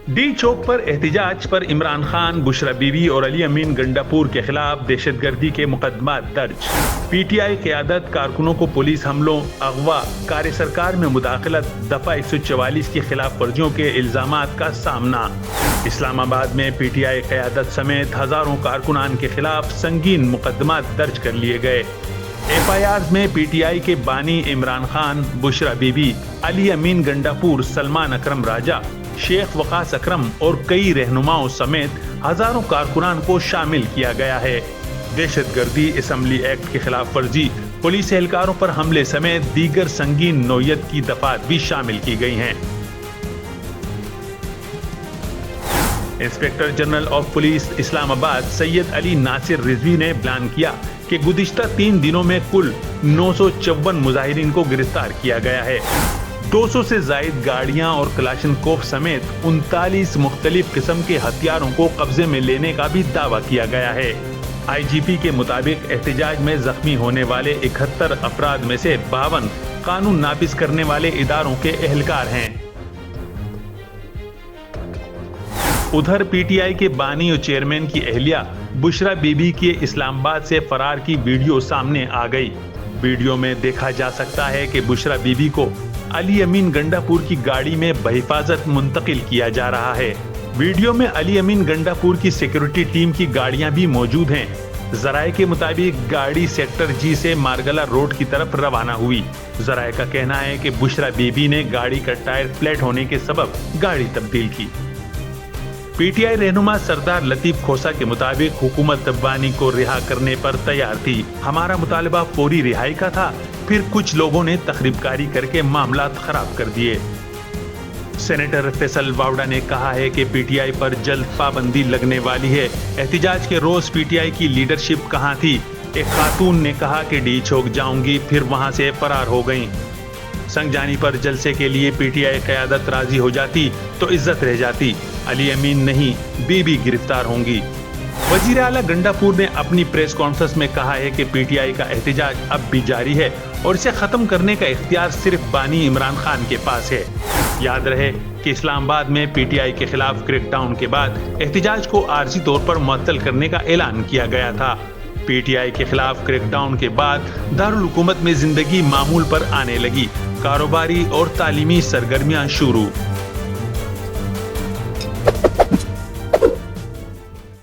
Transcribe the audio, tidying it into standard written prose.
D चौक पर एहतिजाज पर इमरान खान, बुशरा बीबी और अली अमीन गंडापुर के खिलाफ दहशतगर्दी के मुकदमा दर्ज। पीटीआई क़यादत कारकुनों को पुलिस हमलों, अगवा, कार्य सरकार में मुदाखलत, दफा 144 की खिलाफ वर्जियों के इल्जामात का सामना। इस्लामाबाद में पीटीआई क़यादत समेत हजारों कारकुनान के खिलाफ संगीन मुकदमा दर्ज कर लिए गए। एफआईआर में पीटीआई के बानी इमरान खान, बुशरा बीबी, अली अमीन गंडापुर, सलमान अकरम राजा, शेख वकास अकरम और कई रहनुमाओं समेत हजारों कारकुनान को शामिल किया गया है। दहशतगर्दी, असेंबली एक्ट की खिलाफ वर्जी, पुलिस एहलकारों पर हमले समेत दीगर संगीन नौयत की दफात भी शामिल की गई हैं। Inspector general of police Islamabad Syed Ali Nasir Rizvi ने बयान किया कि गुज़िश्ता 3 दिनों में कुल 954 मुजाहिरीन को गिरफ्तार किया गया है। 200 से जायद गाड़ियां और कलाशनकोव समेत 39 मुख्तलिफ किस्म के हथियारों को कब्जे में लेने का भी दावा किया गया है। आईजीपी के मुताबिक एहतिजाज में जख्मी होने वाले 71 अफराद में से 52 कानून नाफिज करने वाले इदारों के एहलकार हैं। उधर पीटीआई के बानी और चेयरमैन की अहलिया बुशरा बीबी के इस्लामाबाद से फरार की वीडियो सामने आ गई। वीडियो में देखा जा सकता है कि बुशरा बीबी को अली अमीन गंडापुर की गाड़ी में बहिफाजत मुंतकिल किया जा रहा है। वीडियो में अली अमीन गंडापुर की सिक्योरिटी टीम की गाड़ियां भी मौजूद हैं। जराये के मुताबिक गाड़ी सेक्टर जी से मारगला रोड की तरफ रवाना हुई। जराये का कहना है कि बुशरा बीबी ने गाड़ी का टायर फ्लैट होने के सबब गाड़ी तब्दील की। पीटीआई रहनुमा सरदार लतीफ खोसा के मुताबिक हुकूमत बानी को रिहा करने पर तैयार थी। हमारा मुतालबा फौरी रिहाई का था, फिर कुछ लोगों ने तखरीबकारी करके मामला खराब कर दिए। सेनेटर फैसल वावड़ा ने कहा है कि पीटीआई पर जल्द पाबंदी लगने वाली है। एहतिजाज के रोज पीटीआई की लीडरशिप कहाँ थी? एक खातून ने कहा कि डी चौक जाऊंगी, फिर वहां से फरार हो गईं। संगजानी पर जलसे के लिए पीटीआई क़यादत राजी हो जाती तो इज्जत रह जाती। अली अमीन नहीं, बीबी गिरफ्तार होंगी। वजीर आला गंडापुर ने अपनी प्रेस कॉन्फ्रेंस में कहा है कि पीटीआई का एहतिजाज अब भी जारी है और इसे खत्म करने का इख्तियार सिर्फ बानी इमरान खान के पास है। याद रहे कि इस्लामाबाद में पीटीआई के खिलाफ क्रैकडाउन के बाद एहतिजाज को आर्जी तौर पर मुअत्तल करने का ऐलान किया गया था। पीटीआई के खिलाफ क्रैकडाउन के बाद दारुल हुकूमत में जिंदगी मामूल पर आने लगी। कारोबारी और तालीमी सरगर्मियां शुरू।